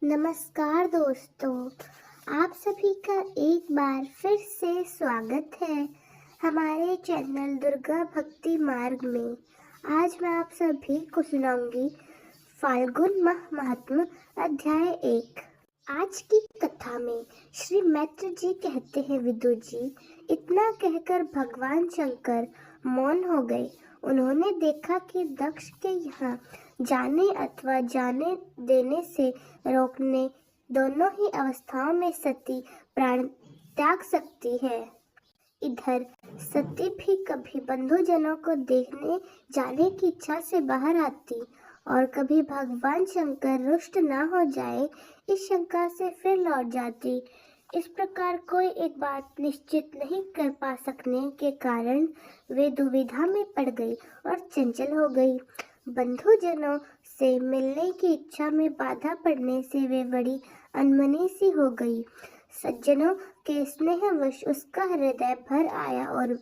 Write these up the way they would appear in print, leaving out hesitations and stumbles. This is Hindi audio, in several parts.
नमस्कार दोस्तों, आप सभी का एक बार फिर से स्वागत है हमारे चैनल दुर्गा भक्ति मार्ग में। आज मैं आप सभी को सुनाऊंगी फाल्गुन माह महात्म्य अध्याय 1। आज की कथा में श्री मैत्र जी कहते हैं, विदुर जी, इतना कहकर भगवान शंकर मौन हो गए। उन्होंने देखा कि दक्ष के यहाँ जाने अथवा जाने देने से रोकने दोनों ही अवस्थाओं में सती प्राण त्याग सकती है। इधर सती भी कभी बंधुजनों को देखने जाने की इच्छा से बाहर आती और कभी भगवान शंकर रुष्ट न हो जाए इस शंका से फिर लौट जाती। इस प्रकार कोई एक बात निश्चित नहीं कर पा सकने के कारण वे दुविधा में पड़ गई और चंचल हो गई। बंधुजनों से मिलने की इच्छा में बाधा पड़ने से वे बड़ी अनमनी सी हो गई। सज्जनों के स्नेहवश उसका हृदय भर आया और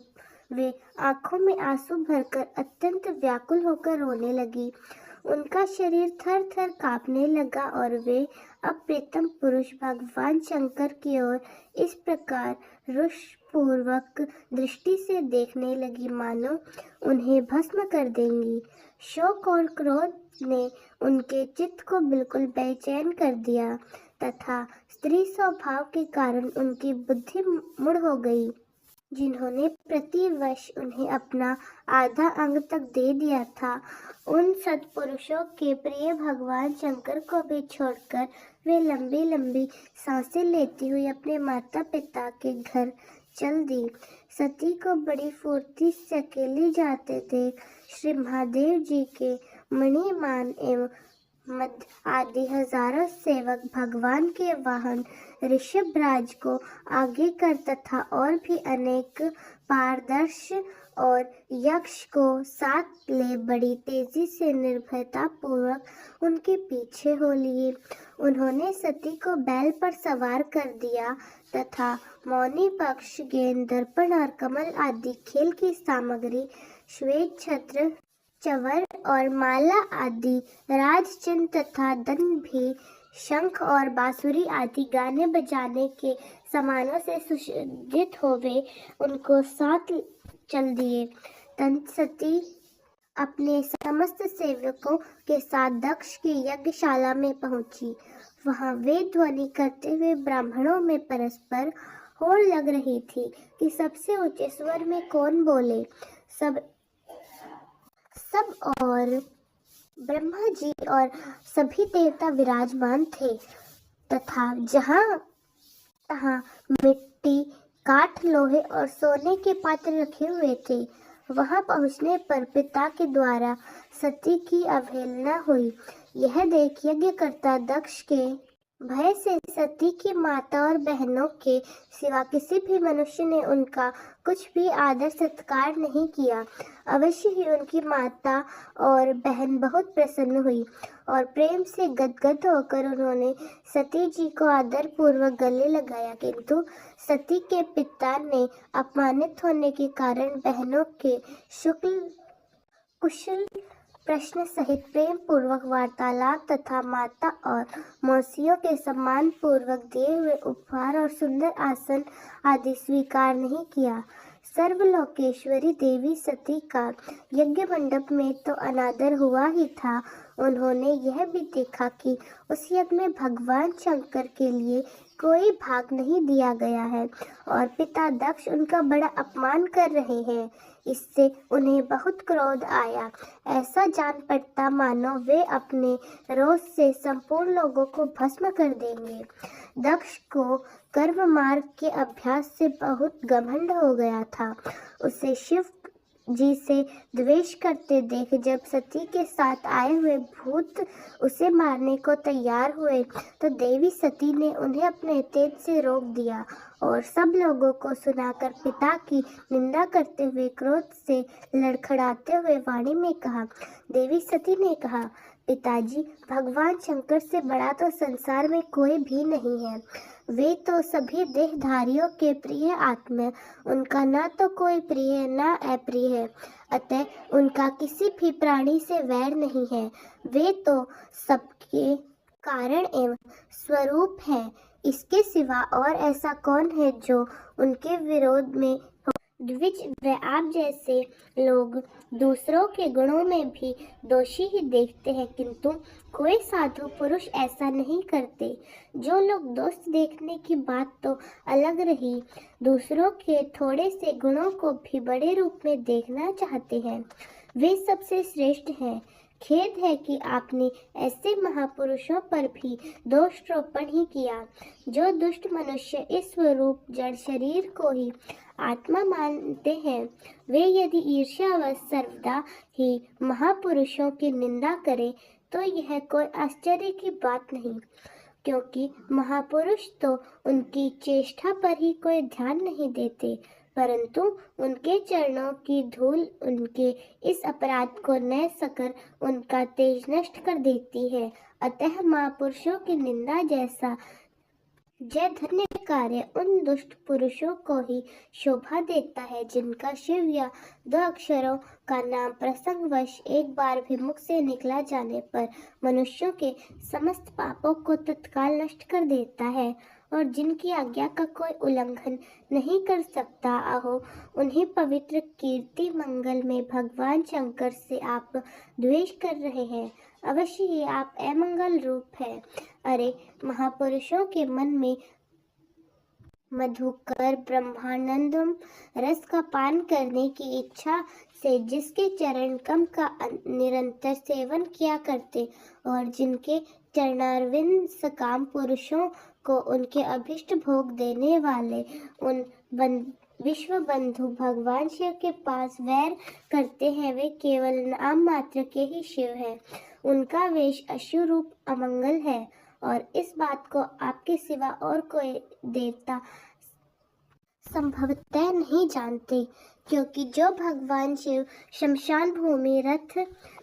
वे आंखों में आंसू भरकर अत्यंत व्याकुल होकर रोने लगी। उनका शरीर थर थर कांपने लगा और वे अप्रीतम पुरुष भगवान शंकर की ओर इस प्रकार रुषपूर्वक दृष्टि से देखने लगी मानो उन्हें भस्म कर देंगी। शोक और क्रोध ने उनके चित्त को बिल्कुल बेचैन कर दिया तथा स्त्री स्वभाव के कारण उनकी बुद्धि मुड़ हो गई। जिन्होंने प्रतिवश उन्हें अपना आधा अंग तक दे दिया था, उन सत्पुरुषों के प्रिय भगवान शंकर को भी छोड़कर वे लंबी लंबी सांसें लेती हुई अपने माता पिता के घर चल दी। सती को बड़ी फुर्ती से अकेले जाते देख श्री महादेव जी के मणिमान एवं मद आदि हजारों सेवक भगवान के वाहन ऋषभराज को आगे कर तथा और भी अनेक पारदर्श और यक्ष को साथ ले बड़ी तेजी से निर्भयता पूर्वक उनके पीछे हो लिए। उन्होंने सती को बैल पर सवार कर दिया तथा मौनी पक्ष, गेंद, दर्पण और कमल आदि खेल की सामग्री, श्वेत छत्र, चवर और माला आदि राजचिन्ह तथा दंड भी शंख और बांसुरी आदि गाने बजाने के सामानों से सुसज्जित होवे उनको साथ चल दिए। तंत सती अपने समस्त सेवकों के साथ दक्ष की यज्ञशाला में पहुंची। वहां वेद ध्वनि करते हुए ब्राह्मणों में परस्पर होड़ लग रही थी कि सबसे ऊंचे स्वर में कौन बोले। सब और ब्रह्मा जी और सभी देवता विराजमान थे तथा जहाँ तहाँ मिट्टी, काठ, लोहे और सोने के पात्र रखे हुए थे। वहां पहुंचने पर पिता के द्वारा सती की अवहेलना हुई। यह देख यज्ञकर्ता दक्ष के भय से सती की माता और बहनों के सिवा किसी भी मनुष्य ने उनका कुछ भी आदर सत्कार नहीं किया। अवश्य ही उनकी माता और बहन बहुत प्रसन्न हुई और प्रेम से गदगद होकर उन्होंने सती जी को आदर पूर्वक गले लगाया, किंतु सती के पिता ने अपमानित होने के कारण बहनों के शुक्ल कुशल प्रश्न सहित प्रेम पूर्वक वार्तालाप तथा माता और मौसियों के सम्मान पूर्वक दिए हुए उपहार और सुंदर आसन आदि स्वीकार नहीं किया। सर्वलोकेश्वरी देवी सती का यज्ञ मंडप में तो अनादर हुआ ही था, उन्होंने यह भी देखा कि उस यज्ञ में भगवान शंकर के लिए कोई भाग नहीं दिया गया है और पिता दक्ष उनका बड़ा अपमान कर रहे हैं। इससे उन्हें बहुत क्रोध आया। ऐसा जान पड़ता मानो वे अपने रोष से संपूर्ण लोगों को भस्म कर देंगे। दक्ष को कर्म मार्ग के अभ्यास से बहुत घमंड हो गया था। उसे शिव जी से द्वेष करते देख जब सती के साथ आए हुए भूत उसे मारने को तैयार हुए तो देवी सती ने उन्हें अपने तेज से रोक दिया और सब लोगों को सुनाकर पिता की निंदा करते हुए क्रोध से लड़खड़ाते हुए वाणी में कहा। देवी सती ने कहा, पिताजी, भगवान शंकर से बड़ा तो संसार में कोई भी नहीं है। वे तो सभी देहधारियों के प्रिय आत्मा, उनका ना तो कोई प्रिय ना अप्रिय है, अतः उनका किसी भी प्राणी से वैर नहीं है। वे तो सबके कारण एवं स्वरूप है। इसके सिवा और ऐसा कौन है जो उनके विरोध में हो। द्विज व आप जैसे लोग दूसरों के गुणों में भी दोषी ही देखते हैं, किंतु कोई साधु पुरुष ऐसा नहीं करते। जो लोग दोष देखने की बात तो अलग रही, दूसरों के थोड़े से गुणों को भी बड़े रूप में देखना चाहते हैं, वे सबसे श्रेष्ठ हैं। खेद है कि आपने ऐसे महापुरुषों पर भी दोषारोपण ही किया। जो दुष्ट मनुष्य इस स्वरूप जड़ शरीर को ही आत्मा मानते हैं, वे यदि ईर्ष्यावश सर्वदा ही महापुरुषों की निंदा करें तो यह कोई आश्चर्य की बात नहीं, क्योंकि महापुरुष तो उनकी चेष्टा पर ही कोई ध्यान नहीं देते, परंतु उनके चरणों की धूल उनके इस अपराध को न सकर उनका तेज नष्ट कर देती है। अतः महापुरुषों की निंदा जैसा जयधन्य कार्य उन दुष्ट पुरुषों को ही शोभा देता है, जिनका शिव या 2 अक्षरों का नाम प्रसंगवश एक बार भी मुख से निकला जाने पर मनुष्यों के समस्त पापों को तत्काल नष्ट कर देता है और जिनकी आज्ञा का कोई उल्लंघन नहीं कर सकता। आहो, उन्हीं पवित्र कीर्ति मंगल में भगवान शंकर से आप द्वेष कर रहे हैं। अवश्य ही आप अमंगल रूप है। अरे, महापुरुषों के मन में मधुकर ब्रह्मानंदम रस का पान करने की इच्छा से जिसके चरण कम का निरंतर सेवन किया करते और जिनके चरणारविंद सकाम पुरुषों को उनके अभिष्ट भोग देने वाले उन विश्व बंधु भगवान शिव के पास वैर करते हैं, वे केवल नाम मात्र के ही शिव हैं। उनका वेश अशुरूप अमंगल है और इस बात को आपके सिवा और कोई देवता संभवतः नहीं जानते, क्योंकि जो भगवान शिव शमशान भूमि रथ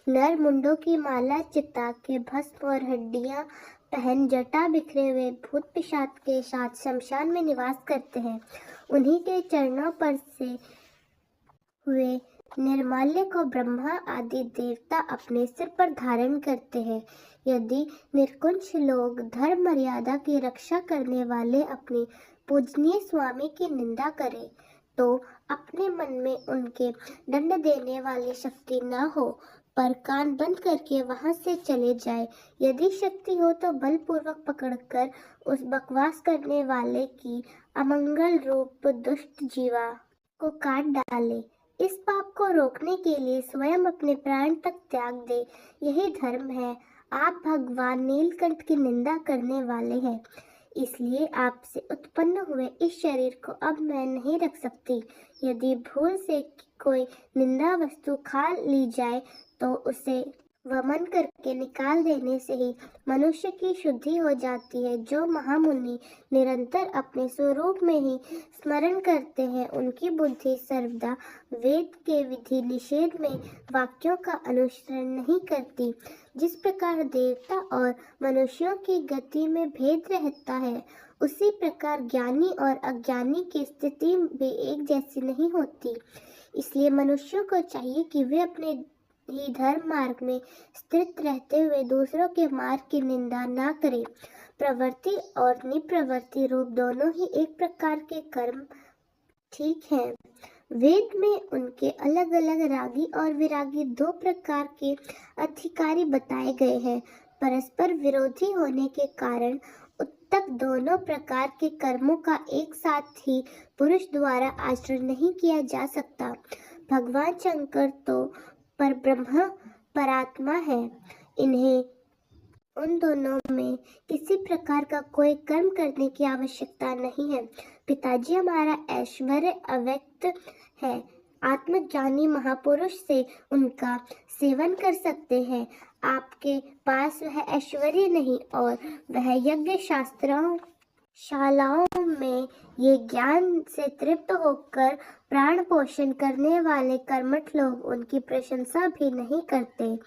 नर मुंडों की माला चिता के भस्म और हड्डियां पहन जटा बिखरे हुए भूत पिशाच के साथ शमशान में निवास करते हैं, उन्हीं के चरणों पर से हुए निर्माल्य को ब्रह्मा आदि देवता अपने सिर पर धारण करते हैं। यदि निर्कुंज लोग धर्म मर्यादा की रक्षा करने वाले अपने पूजनीय स्वामी की निंदा करें तो अपने मन में उनके दंड देने वाली शक्ति न हो, पर कान बंद करके वहां से चले जाए। यदि शक्ति हो तो बलपूर्वक पकड़कर उस बकवास करने वाले की अमंगल रूप दुष्ट जीवा को काट डाले। इस पाप को रोकने के लिए स्वयं अपने प्राण तक त्याग दे, यही धर्म है। आप भगवान नीलकंठ की निंदा करने वाले हैं, इसलिए आपसे उत्पन्न हुए इस शरीर को अब मैं नहीं रख सकती। यदि भूल से कोई निंदा वस्तु खा ली जाए तो उसे वमन करके निकाल देने से ही मनुष्य की शुद्धि हो जाती है। जो महामुनि निरंतर अपने स्वरूप में ही स्मरण करते हैं, उनकी बुद्धि सर्वदा वेद के विधि निषेध में वाक्यों का अनुसरण नहीं करती। जिस प्रकार देवता और मनुष्यों की गति में भेद रहता है, उसी प्रकार ज्ञानी और अज्ञानी की स्थिति भी एक जैसी नहीं होती। इसलिए मनुष्यों को चाहिए कि वे अपने ही धर्म मार्ग में स्थित रहते हुए दूसरों के मार्ग की निंदा ना करें। प्रवृत्ति और निप्रवृत्ति रूप दोनों ही एक प्रकार के कर्म ठीक हैं। वेद में उनके अलग अलग रागी और विरागी 2 प्रकार के अधिकारी बताए गए हैं। परस्पर विरोधी होने के कारण उत्तक दोनों प्रकार के कर्मों का एक साथ ही पुरुष द्वारा आचरण नहीं किया जा सकता। भगवान शंकर तो पर ब्रह्म परात्मा है, इन्हें उन दोनों में किसी प्रकार का कोई कर्म करने की आवश्यकता नहीं है। पिताजी हमारा ऐश्वर्य अव्यक्त है। आत्मज्ञानी महापुरुष से उनका सेवन कर सकते हैं। आपके पास वह ऐश्वर्य नहीं और वह यज्ञ शास्त्रों शालाओं में ये ज्ञान से तृप्त होकर प्राण पोषण करने वाले कर्मठ लोग उनकी प्रशंसा भी नहीं करते।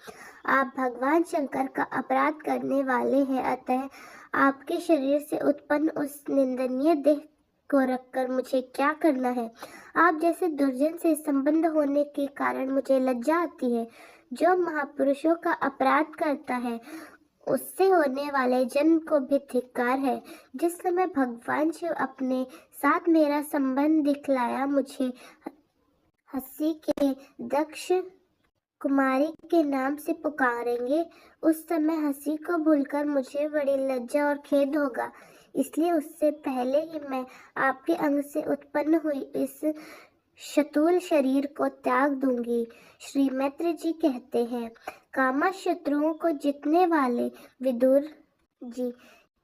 आप भगवान शंकर का अपराध करने वाले हैं, अतः आपके शरीर से उत्पन्न उस निंदनीय देह को रखकर मुझे क्या करना है। आप जैसे दुर्जन से संबंध होने के कारण मुझे लज्जा आती है। जो महापुरुषों का अपराध करता है उससे होने वाले जन्म को भी धिक्कार है। जिस समय भगवान शिव अपने साथ मेरा संबंध दिखलाया मुझे हंसी के दक्ष कुमारी के नाम से पुकारेंगे, उस समय हंसी को भूलकर मुझे बड़ी लज्जा और खेद होगा। इसलिए उससे पहले ही मैं आपके अंग से उत्पन्न हुई इस शतूल शरीर को त्याग दूंगी। श्री मैत्र जी कहते हैं, कामा शत्रुओं को जीतने वाले विदुर जी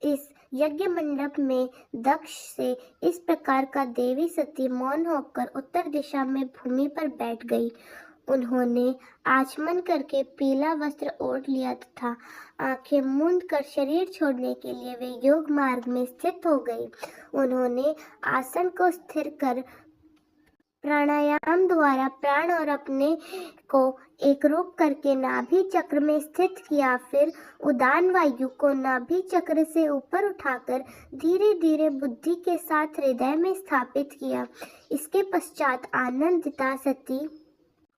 इस यज्ञ मंडप में दक्ष से इस प्रकार का देवी सती मौन होकर उत्तर दिशा में भूमि पर बैठ गई। उन्होंने आचमन करके पीला वस्त्र ओढ़ लिया तथा आंखें मूंद कर शरीर छोड़ने के लिए वे योग मार्ग में स्थित हो गई। उन्होंने आसन को स्थिर कर प्राणायाम द्वारा प्राण और अपने को एक रूप करके नाभि चक्र में स्थित किया। फिर उदान वायु को नाभि चक्र से ऊपर उठाकर धीरे धीरे बुद्धि के साथ हृदय में स्थापित किया। इसके पश्चात आनंदिता सती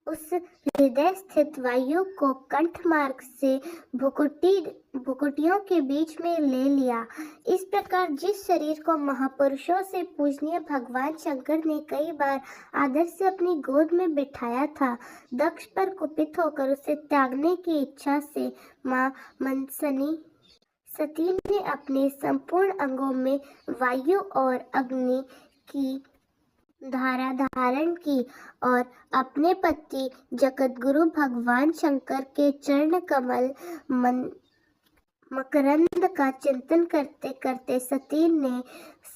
उस हृदय स्थित वायु को कंठ मार्ग से भुकुटियों के बीच में ले लिया। इस प्रकार जिस शरीर को महापुरुषों से पूजनीय भगवान शंकर ने कई बार आदर से अपनी गोद में बिठाया था, दक्ष पर कुपित होकर उसे त्यागने की इच्छा से मां मनसनी सती ने अपने संपूर्ण अंगों में वायु और अग्नि की धारा धारण की और अपने पति जगतगुरु भगवान शंकर के चरण कमल मकरंद का चिंतन करते करते सती ने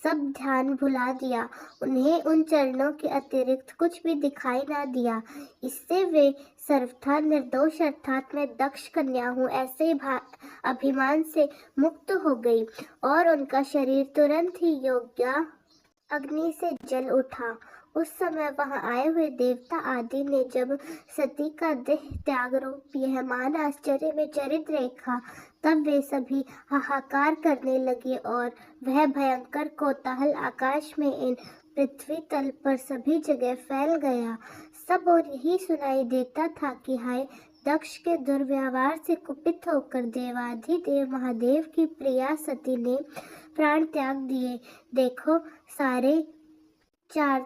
सब ध्यान भुला दिया। उन्हें उन चरणों के अतिरिक्त कुछ भी दिखाई ना दिया। इससे वे सर्वथा निर्दोष अर्थात मैं दक्ष कन्या हूँ ऐसे अभिमान से मुक्त हो गई और उनका शरीर तुरंत ही योग्य अग्नि से जल उठा। उस समय वहां आए हुए देवता आदि ने जब सती का देह त्याग रूप यह मान आश्चर्य में चरित देखा, तब वे सभी हाहाकार करने लगे और वह भयंकर कोलाहल आकाश में इन पृथ्वी तल पर सभी जगह फैल गया। सब और यही सुनाई देता था कि हाय दक्ष के दुर्व्यवहार से कुपित होकर देवाधिदेव महादेव की प्रिया सती ने प्राण त्याग दिए। देखो सारे चार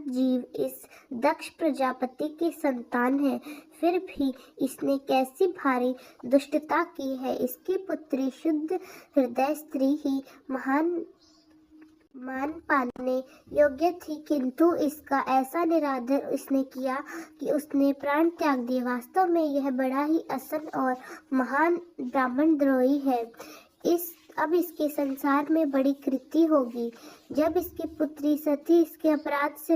जीव इस दक्ष प्रजापति की संतान है, फिर भी इसने कैसी भारी दुष्टता की है। इसकी पुत्री शुद्ध हृदय स्त्री ही मान पाने योग्य थी, किंतु इसका ऐसा निरादर इसने किया कि उसने प्राण त्याग दिए। वास्तव में यह बड़ा ही असन और महान ब्राह्मण द्रोही है। अब इसके संसार में बड़ी कृति होगी। जब इसकी पुत्री सती इसके अपराध से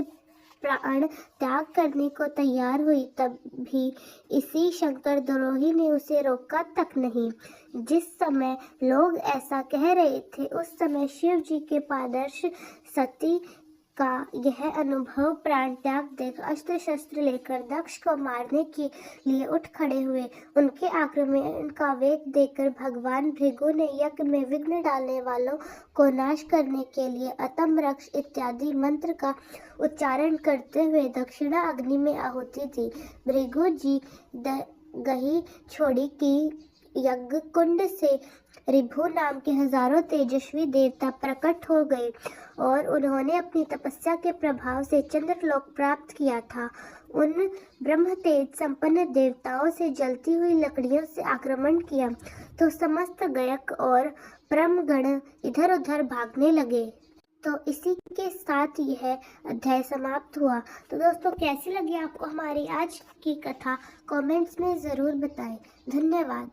प्राण त्याग करने को तैयार हुई, तब भी इसी शंकर द्रोही ने उसे रोका तक नहीं। जिस समय लोग ऐसा कह रहे थे, उस समय शिव जी के पादर्श सती का यह अनुभव प्राण त्याग देकर अस्त्र शस्त्र लेकर दक्ष को मारने के लिए उठ खड़े हुए। उनके आक्रमण का वेग देखकर भगवान भृगु ने यज्ञ में विघ्न डालने वालों को नाश करने के लिए अतम रक्ष इत्यादि मंत्र का उच्चारण करते हुए दक्षिणा अग्नि में आहुति दी। भृगु जी गही छोड़ी की यज्ञ कुंड से ऋभु नाम के हजारों तेजस्वी देवता प्रकट हो गए और उन्होंने अपनी तपस्या के प्रभाव से चंद्रलोक प्राप्त किया था। उन ब्रह्म तेज संपन्न देवताओं से जलती हुई लकड़ियों से आक्रमण किया तो समस्त गयक और परमगण इधर उधर भागने लगे। तो इसी के साथ यह अध्याय समाप्त हुआ। तो दोस्तों, कैसी लगी आपको हमारी आज की कथा? कमेंट्स में ज़रूर बताएं। धन्यवाद।